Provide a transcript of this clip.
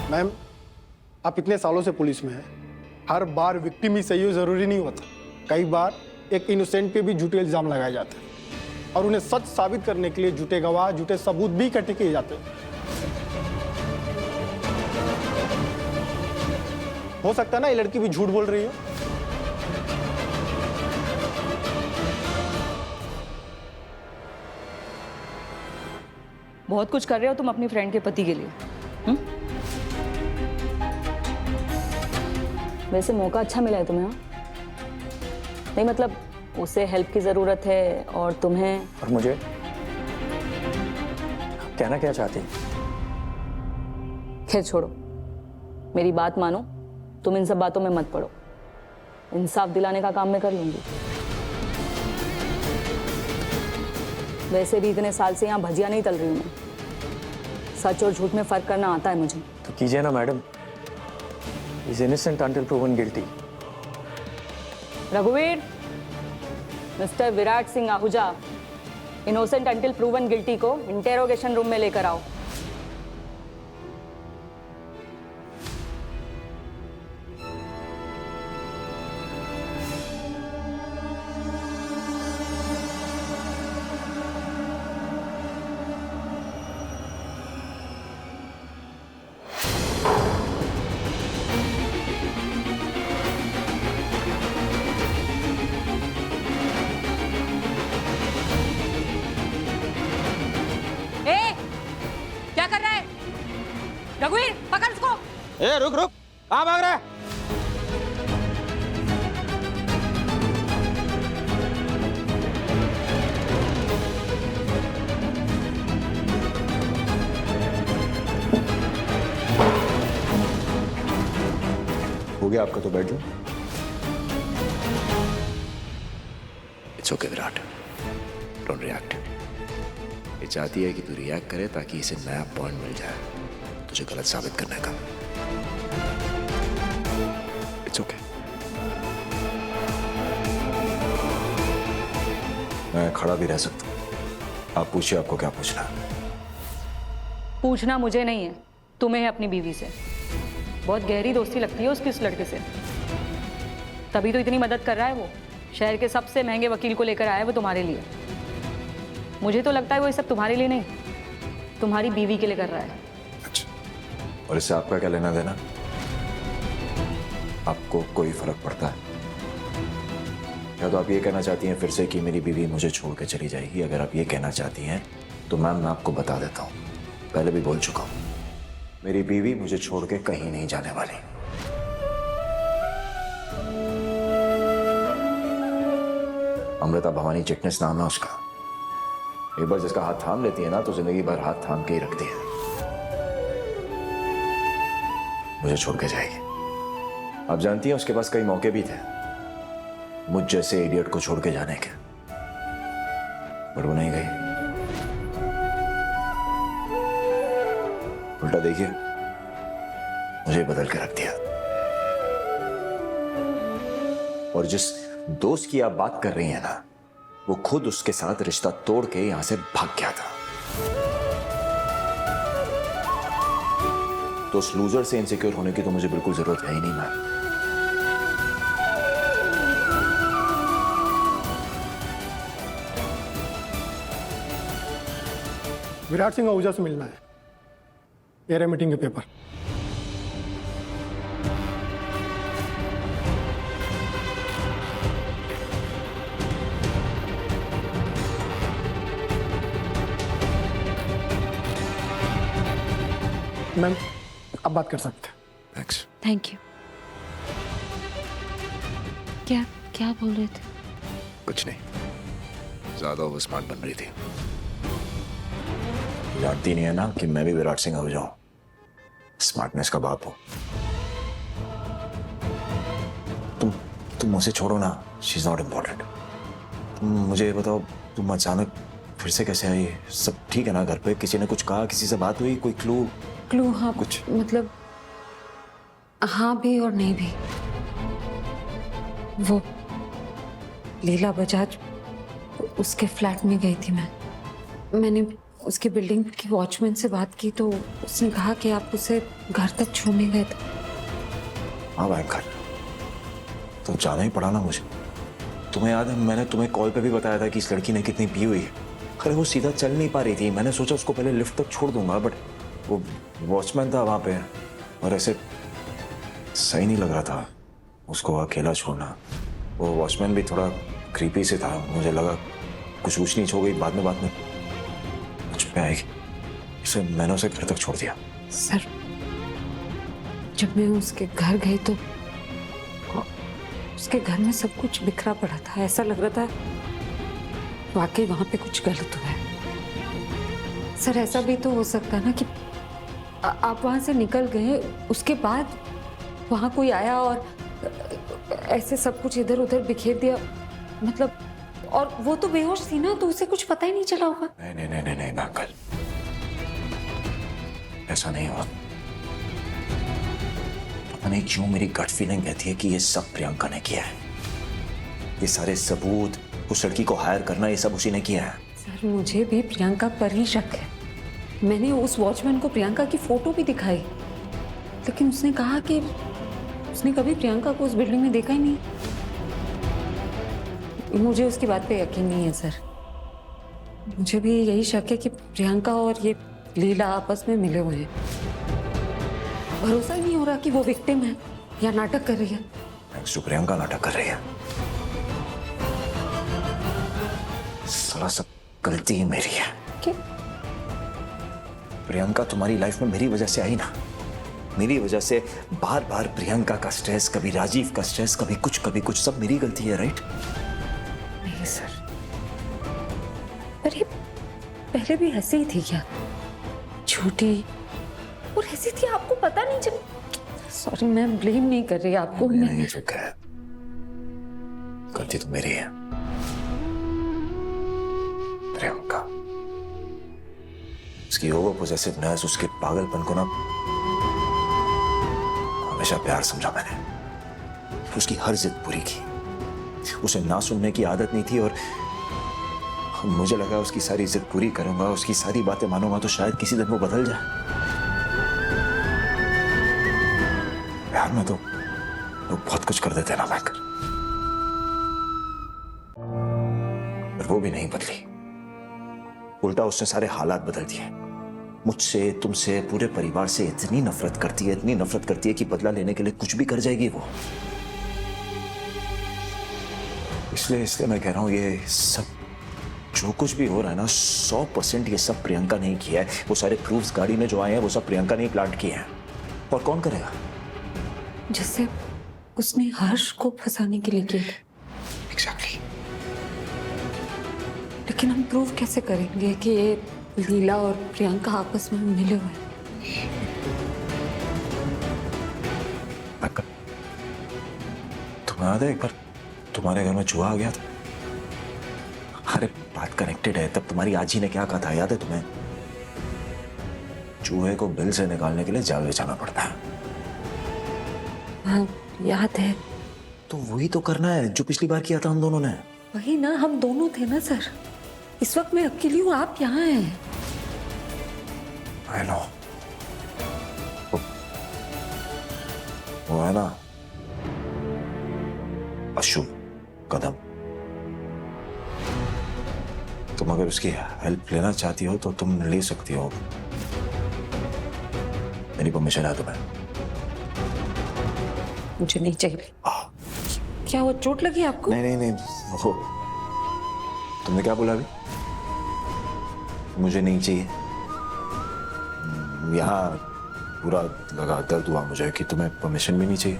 Ma'am, आप इतने सालों से पुलिस में हैं, हर बार विक्टिम ही सही हो जरूरी नहीं होता। कई बार एक इनोसेंट पे भी झूठे इल्जाम लगाए जाते हैं और उन्हें सच साबित करने के लिए झूठे गवाह, झूठे सबूत भी इकट्ठे किए जाते हैं। हो सकता है ना ये लड़की भी झूठ बोल रही हो। बहुत कुछ कर रहे हो तुम अपनी फ्रेंड के पति के लिए। वैसे मौका अच्छा मिला है तुम्हें, हाँ? नहीं मतलब उसे हेल्प की जरूरत है और तुम्हें। और मुझे? कहना क्या चाहती? खैर छोड़ो, मेरी बात मानो, तुम इन सब बातों में मत पड़ो। इंसाफ दिलाने का काम मैं कर लूंगी। वैसे भी इतने साल से यहाँ भजिया नहीं तल रही हूँ मैं। सच और झूठ में फर्क करना आता है मुझे। तो कीजिए ना madam. Is innocent until proven guilty. रघुवीर, mister Virat Singh Ahuja, innocent until proven guilty को इंटेरोगेशन रूम में लेकर आओ। क्या कर रहा है रघुवीर? पकड़ उसको। ए रुक रुक, कहाँ भाग रहा है? हो गया आपका, तो बैठ जाओ। It's okay Virat, don't react. ये चाहती है कि तू रिएक्ट करे ताकि इसे नया पॉइंट मिल जाए तुझे गलत साबित करने का। It's okay. मैं खड़ा भी रह सकता हूँ। आप पूछिए, आपको क्या पूछना है? पूछना मुझे नहीं है, तुम्हें है अपनी बीवी से। बहुत गहरी दोस्ती लगती है उसकी उस लड़के से, तभी तो इतनी मदद कर रहा है वो। शहर के सबसे महंगे वकील को लेकर आया है वो तुम्हारे लिए। मुझे तो लगता है वो ये सब तुम्हारे लिए नहीं, तुम्हारी बीवी के लिए कर रहा है। अच्छा, और इससे आपका क्या लेना देना? आपको कोई फर्क पड़ता है? या तो आप ये कहना चाहती हैं फिर से कि मेरी बीवी मुझे छोड़ के चली जाएगी? अगर आप ये कहना चाहती हैं तो मैम मैं आपको बता देता हूँ, पहले भी बोल चुका हूँ, मेरी बीवी मुझे छोड़ के कहीं नहीं जाने वाली। अमृता भवानी चिटनेस नाम है उसका। एक बार जिसका हाथ थाम लेती है ना तो जिंदगी भर हाथ थाम के ही रखती है। मुझे छोड़ के जाएगी। आप जानती हैं उसके पास कई मौके भी थे मुझ जैसे इडियट को छोड़ के जाने के, पर वो नहीं गई। उल्टा देखिए, मुझे बदल के रख दिया। और जिस दोस्त की आप बात कर रही हैं ना, वो खुद उसके साथ रिश्ता तोड़ के यहां से भाग गया था। तो उस लूजर से इनसिक्योर होने की तो मुझे बिल्कुल जरूरत है ही नहीं मैम। विराट सिंह आहूजा से मिलना है। ये रहे मीटिंग के पेपर। मैम, अब बात कर सकते हैं। थैंक्स। Thank you. क्या क्या बोल रहे थे? कुछ नहीं, ज्यादा वो स्मार्ट बन रही थी। जानती नहीं है ना कि मैं भी विराट सिंह हो जाऊं, स्मार्टनेस का बाप हूं। तुम मुझे छोड़ो ना, शी इज नॉट इम्पोर्टेंट। तुम मुझे ये बताओ, तुम अचानक फिर से कैसे आई? सब ठीक है ना घर पे? किसी ने कुछ कहा? किसी से बात हुई? कोई क्लू? क्लू? हाँ कुछ मतलब हाँ भी और नहीं भी। वो लीला बजाज, उसके फ्लैट में गई थी मैंने उसकी बिल्डिंग की वॉचमैन से बात की तो उसने कहा कि आप उसे घर तक छोड़ने गए थे। हाँ बैंकर, तो जाना ही पड़ा ना मुझे। तुम्हें याद है मैंने तुम्हें कॉल पे भी बताया था कि इस लड़की ने कितनी पी हुई है। अरे वो सीधा चल नहीं पा रही थी, मैंने सोचा उसको पहले लिफ्ट तक छोड़ दूंगा, बट वो वॉचमैन था वहाँ पे और ऐसे सही नहीं लग रहा था उसको अकेला छोड़ना। वो वॉचमैन भी थोड़ा क्रीपी से था, मुझे लगा कुछ ऊंच नीच हो गई बाद में मुझ पे आएगी, इसलिए मैंने उसे घर तक छोड़ दिया। सर, जब मैं उसके घर गई तो उसके घर में सब कुछ बिखरा पड़ा था। ऐसा लग रहा था वाकई वहां पे कुछ गलत हुआ है। सर, ऐसा भी तो हो सकता ना कि आप वहां से निकल गए, उसके बाद वहां कोई आया और ऐसे सब कुछ इधर उधर बिखेर दिया, मतलब, और वो तो बेहोश थी ना, तो उसे कुछ पता ही नहीं चला होगा। नहीं नहीं नहीं नहीं नहीं अंकल, ऐसा नहीं हुआ। पता नहीं क्यों मेरी गट फीलिंग कहती है कि ये सब प्रियंका ने किया है। ये सारे सबूत, उस लड़की को हायर करना, ये सब उसी ने किया है। सर, मुझे भी प्रियंका पर ही शक है। मैंने उस वॉचमैन को प्रियंका की फोटो भी दिखाई, लेकिन उसने कहा कि उसने कभी प्रियंका को उस बिल्डिंग में देखा ही नहीं। मुझे उसकी बात पे यकीन नहीं है सर। मुझे भी यही शक है कि प्रियंका और ये लीला आपस में मिले हुए हैं। भरोसा ही नहीं हो रहा कि वो विक्टिम है या नाटक कर रही है। जो प्रियंका नाटक कर रही है, सारा सब गलती ही मेरी है। क्या? प्रियंका तुम्हारी लाइफ में मेरी वजह से आई ना, मेरी वजह से बार बार प्रियंका का स्ट्रेस, कभी राजीव का स्ट्रेस, कभी कुछ, सब मेरी गलती है, राइट? नहीं सर, अरे पहले भी ऐसी ही थी क्या? छोटी और ऐसी थी, आपको पता नहीं चला? सॉरी, मैं ब्लेम नहीं कर रही आपको। नहीं फिक्र है, गलती तो मेरी है। प्रियंका, उसकी ओवर पोजेसिवनेस, उसके पागलपन को ना हमेशा प्यार समझा मैंने। उसकी हर जिद पूरी की, उसे ना सुनने की आदत नहीं थी और मुझे लगा उसकी सारी जिद पूरी करूंगा, उसकी सारी बातें मानूंगा तो शायद किसी दिन वो बदल जाए। प्यार में तो लोग बहुत कुछ कर देते हैं ना बैंकर, पर वो भी नहीं बदली। उल्टा उसने सारे हालात बदल दिए। मुझसे, तुमसे, पूरे परिवार से इतनी नफरत करती है, इतनी नफरत करती है कि बदला लेने के लिए कुछ भी कर जाएगी वो। इसलिए मैं कह रहा हूं, ये सब जो कुछ भी हो रहा है ना, 100% ये सब प्रियंका ने ही किया है। वो सारे प्रूफ्स गाड़ी में जो आए हैं वो सब प्रियंका ने ही प्लांट किए हैं, और कौन करेगा? जैसे उसने हर्ष को फंसाने के लिए किया। एग्जैक्टली। लेकिन हम प्रूव कैसे करेंगे कि ये लीला और प्रियंका आपस में मिले हुए हैं? तुम्हें याद है एक बार तुम्हारे घर में चूहा आ गया था? अरे बात कनेक्टेड है। तब तुम्हारी आजी ने क्या कहा था, याद है तुम्हें? चूहे को बिल से निकालने के लिए जाल बिछाना पड़ता है। हाँ, याद है। तो वही तो करना है जो पिछली बार किया था हम दोनों ने। वही ना, हम दोनों थे ना सर। इस वक्त मैं अकेली हूँ, आप यहाँ हैं। I know. वो है ना अशुभ कदम, तुम अगर उसकी हेल्प लेना चाहती हो तो तुम ले सकती हो, मेरी परमिशन है तुम्हें। मुझे नहीं चाहिए। क्या वो चोट लगी आपको? नहीं नहीं नहीं, वो तुमने क्या बोला अभी? मुझे नहीं चाहिए। यहाँ पूरा लगा दर्द हुआ मुझे कि तुम्हें परमिशन भी नहीं चाहिए।